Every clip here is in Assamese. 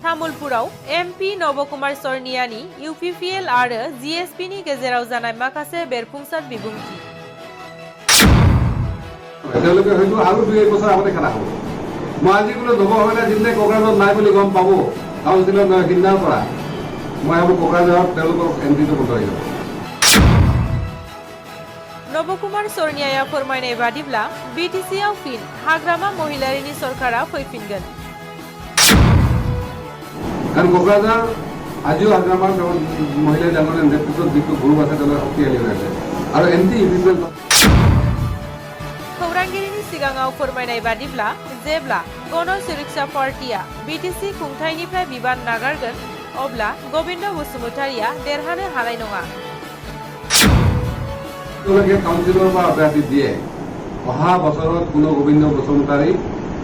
तामुलपुराव एमपि नबकुमार सरनियानि इउपिपिएल आरो जिएसपिनि गेजेराव जानाय माखासे बेरफुंसार बिबुंथि। তেওঁলোকে হয়তো আৰু 2-1 বছৰ আগতে খেলা হ'ব। মই আজি কোনো নবহলে দিনে কোকৰাঝাৰত নাই বুলি গম পাব কাউন্সিলৰ সিদ্ধান্তৰ পৰা মই ভাবো কোকৰাঝাৰত তেওঁলোকৰ এন্ট্ৰিটো বন্ধ হৈ যাব। नबकुमार सरनियाया फोरमायनाय बादिब्ला बिटिसिआव फिन हाग्रामा महिलारिनि सरकारा फैफिनगोन। कारण कोकराझार आजिও हाग्रामा महिला ডাঙৰ নেতৃত্বত যিটো গ্ৰুপ আছে তেওঁলোকে শক্তিশালী হৈ আছে আৰু এন্টি ইউপিপিএল खौरांगिरिनि सिगाङाव फोरमायनाय बादिब्ला जेब्ला गण सुरक्षा पार्टिया बिटिसि खुंथायनिफ्राय बिबान नागारगोन अब्ला गोविन्द बसुमतारिया देरहानो हानाय नङा। তেওঁলোকে কাউন্সিলৰ পৰা অব্যাহতি দিয়ে অহা বছৰত কোনো গোবিন্দ বসুমতাৰী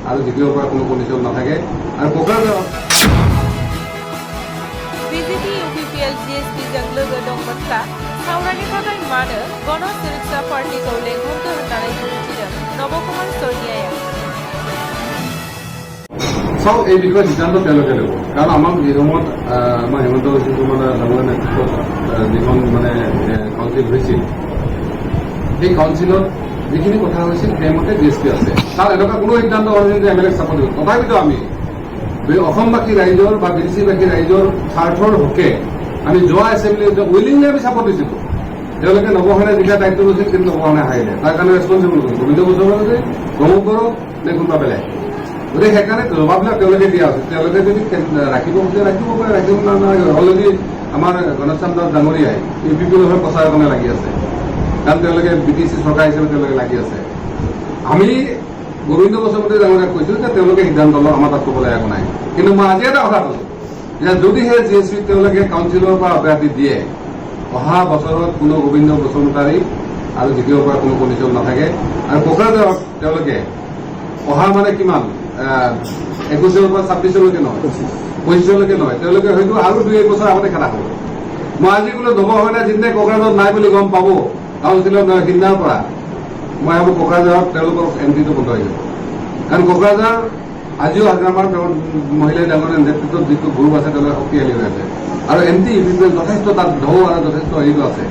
আৰু জিকিব পৰা কোনো কণ্ডিশ্যন নাথাকে আৰু কোকৰাঝাৰত बिजेपि इउपिपिएल जिएसपिजों लोगो दंमोनब्ला सावरायनो थाखाय मानो गण सुरक्षा पार्टिखौ लेंहरखो होननानै बुंथिदों नबकुमार सरनियाया। চাওক এই বিষয়ে সিদ্ধান্ত তেওঁলোকে ল'ব কাৰণ আমাক যি সময়ত আমাৰ হিমন্ত বিশ্ব শৰ্মা ডাঙৰীয়াৰ নেতৃত্বত যিখন কাউন্সিল হৈছিল এই কাউন্সিলত যিখিনি কথা হৈছিল সেইমতে জিএছপি আছে তাৰ এনেকুৱা কোনো সিদ্ধান্ত হোৱা নাই যে এমএলএক চাপৰ্ট দিব। তথাপিতো আমি অসমবাসী ৰাইজৰ বা বিটিচিবাসী ৰাইজৰ স্বাৰ্থৰ হকে আমি যোৱা এছেম্বলিত উইলিংলি আমি চাপৰ্ট দিছিলোঁ। তেওঁলোকে নবহানে যেতিয়া দায়িত্ব লৈছিল কিন্তু নবহানে হাৰিলে তাৰ কাৰণে ৰেছপনচিবল কৰিছিল গোবিন্দ বসুমতাৰী গৌৰৱ নে কোনোবা বেলেগ গতিকে সেইকাৰণে জবাববিলাক তেওঁলোকে দিয়া উচিত। তেওঁলোকে যদি ৰাখিব খোজে ৰাখিব পাৰে ৰাখিব নালাগে। অলৰেডি আমাৰ গণেশচান্দ দাস ডাঙৰীয়াই ইউপিপিএলৰ হৈ প্ৰচাৰৰ কাৰণে লাগি আছে কাৰণ তেওঁলোকে বিটিচি চৰকাৰ হিচাপে তেওঁলোকে লাগি আছে। আমি গোবিন্দ বসুমতাৰী ডাঙৰীয়াক কৈছো যে তেওঁলোকে সিদ্ধান্ত লওক আমাৰ তাত ক'বলৈ একো নাই। কিন্তু মই আজি এটা কথা কৈছো যে যদিহে জিএছপি তেওঁলোকে কাউন্সিলৰ পৰা অব্যাহতি দিয়ে অহা বছৰত কোনো গোবিন্দ বসুমতাৰী আৰু জিকিব পৰা কোনো কণ্ডিশ্যন নাথাকে আৰু কোকৰাঝাৰত তেওঁলোকে অহা মানে কিমান 21 পৰা 26লৈকে নহয় 25লৈকে নহয় তেওঁলোকে হয়তো আৰু 2-1 বছৰ আগতে খেলা হ'ব। মই আজি কোনো নবহলে দিনে কোকৰাঝাৰত নাই বুলি গম পাব কাউন্সিলৰ সিদ্ধান্তৰ পৰা মই ভাবো কোকৰাঝাৰত তেওঁলোকৰ এন্ট্ৰিটো বন্ধ হৈ যাব কাৰণ কোকৰাঝাৰ আজিও হাগ্ৰামাৰ মহিলা ডাঙৰীয়াৰ নেতৃত্বত যিটো গ্ৰুপ আছে তেওঁলোকে শক্তিশালী হৈ আছে আৰু এন্টি ইউপিপিএল যথেষ্ট তাত ঢৌ আৰু যথেষ্ট হেৰিটো আছে।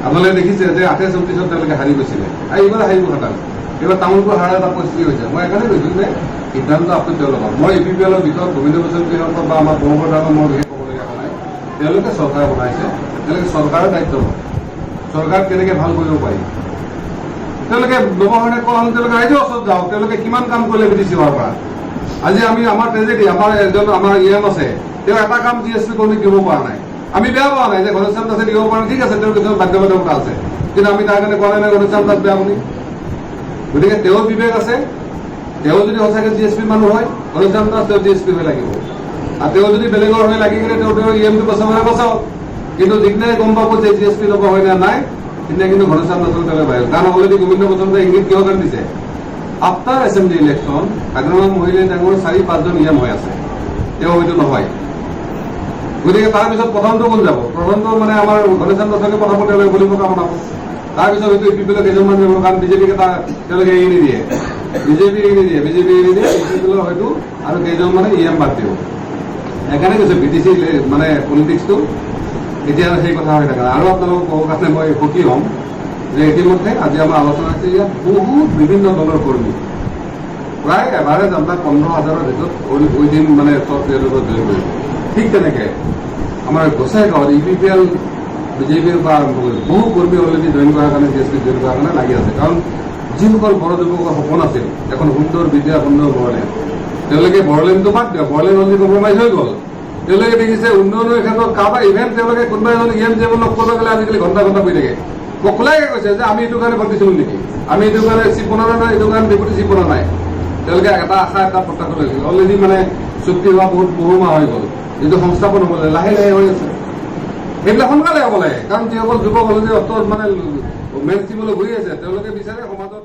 আপোনালোকে দেখিছে যে 28-29ত তেওঁলোকে হাৰি গৈছিলে আৰু এইবাৰ হাৰিব খাটাং এইবাৰ তামোলপুৰ হাৰা এটা পৰিস্থিতি হৈছে। মই সেইকাৰণে কৈছো যে সিদ্ধান্ত আপুনি তেওঁলোকৰ মই ইউপিপিএলৰ বিষয়ত গোবিন্দ বসুমতাৰী বা আমাৰ পৰম্পৰাগত মই বিশেষ ক'বলগীয়া হোৱা নাই। তেওঁলোকে চৰকাৰ বনাইছে তেওঁলোকে চৰকাৰৰ দায়িত্ব লয় চৰকাৰ কেনেকে ভাল কৰিব পাৰি তেওঁলোকে নবহানে কম তেওঁলোকে ৰাইজৰ ওচৰত যাওক তেওঁলোকে কিমান কাম কৰিলে বিটিচি হোৱাৰ পৰা আজি আমি আমাৰ ট্ৰেজেডি আমাৰ এজন আমাৰ ইএম আছে তেওঁ এটা কাম জিএছপি কৰ্মীক দিব পৰা নাই। আমি বেয়া পোৱা নাই যে গণেশচান্দ দাসে দিব পৰা নাই ঠিক আছে তেওঁৰ কিছুমান বাধ্যবাধকতা আছে কিন্তু আমি তাৰ কাৰণে কোৱা নাই গণেশচান্দ দাস বেয়া বুলি। গতিকে তেওঁৰ বিবেক আছে তেওঁ যদি সঁচাকৈ জিএছপি মানুহ হয় গণেশচান্দ দাস তেওঁ জিএছপি হৈ লাগিব আৰু তেওঁ যদি বেলেগৰ হৈ লাগি গ'লে তেওঁৰ ইএমটো বচাবলৈ বচাওক কিন্তু যিদিনাই গম পাব যে জিএছপি ল'ব হয় নে নাই সিদিনা কিন্তু গণেশচান্দ দাসক তেওঁলোকে বাহিৰ কাৰণ অলৰেডি গোবিন্দ বসুমতাৰী ইংগিত কিহৰ কাৰণে দিছে আফটাৰ এছেম্বলি ইলেকশ্যন হাগ্ৰামা মহিলা ডাঙৰ 4-5জন ইএম হৈ আছে তেওঁ হয়তো নহয়। গতিকে তাৰপিছত প্ৰথমটো কোন যাব প্ৰথমটো মানে আমাৰ গণেশচান্দ দাসকে প্ৰথমতে তেওঁলোকে বলিব কাম বনাব তাৰপিছত হয়তো ইউপিপিএলৰ কেইজনমান যাব কাৰণ বিজেপিক এটা তেওঁলোকে এৰি নিদিয়ে বিজেপি এৰি নিদিয়ে ইউপিপিএলৰ হয়তো আৰু কেইজনমানে ইএম বাদ দিব। সেইকাৰণে কৈছে বিটিচি মানে পলিটিক্সটো এতিয়া সেই কথা হৈ থাকে আৰু আপোনালোকক ক'ব কাৰণে মই সুখী হ'ম যে ইতিমধ্যে আজি আমাৰ আলোচনা হৈছে ইয়াত বহুত বিভিন্ন দলৰ কৰ্মী প্ৰায় এভাৰেজ আপোনাৰ 15,000ৰ ভিতৰত উইদিন মানে চব পিৰিয়ডত জইন কৰিব। ঠিক তেনেকে আমাৰ গোসাইগাঁৱত ইউপিপিএল বিজেপিৰ পৰা আৰম্ভ কৰি বহু কৰ্মী অলৰেডি জইন কৰাৰ কাৰণে জিএছপি জইন কৰাৰ কাৰণে লাগি আছে কাৰণ যিসকল বড়ো যুৱকৰ সপোন আছিল এখন সুন্দৰ বিদ্যা সুন্দৰ বড়োলেণ্ড তেওঁলোকে বড়োলেণ্ডটো বাদ দিয়ক বড়োলেণ্ড অলৰেডি কম্প্ৰমাইজ হৈ গ'ল। তেওঁলোকে দেখিছে উন্নয়নৰ ক্ষেত্ৰত কাৰোবাৰ ইভেণ্ট তেওঁলোকে কোনোবা এজন ইএম যিবোৰ লগ কৰিব গ'লে আজিকালি ঘণ্টা বহি থাকে খোলাকে কৈছে যে আমি এইটো কাৰণে ভোট নেকি আমি এইটো কাৰণে চিপ বনোৱা নাই এইটো কাৰণে ডেপুটি চিপ বনোৱা নাই। তেওঁলোকে এটা আশা এটা প্ৰত্যাশা লৈছিল অলৰেডি মানে চুক্তি হোৱা বহু মাহ হৈ গ'ল যিটো সংস্থাপন হ'ব লাগে লাহে লাহে হৈ আছে সেইবিলাক সোনকালে হ'ব লাগে কাৰণ যিসকল যুৱক অলৰেডি অৰ্থ মানে মেইন ষ্ট্ৰীমলৈ ঘূৰি আছে তেওঁলোকে বিচাৰে সমাজত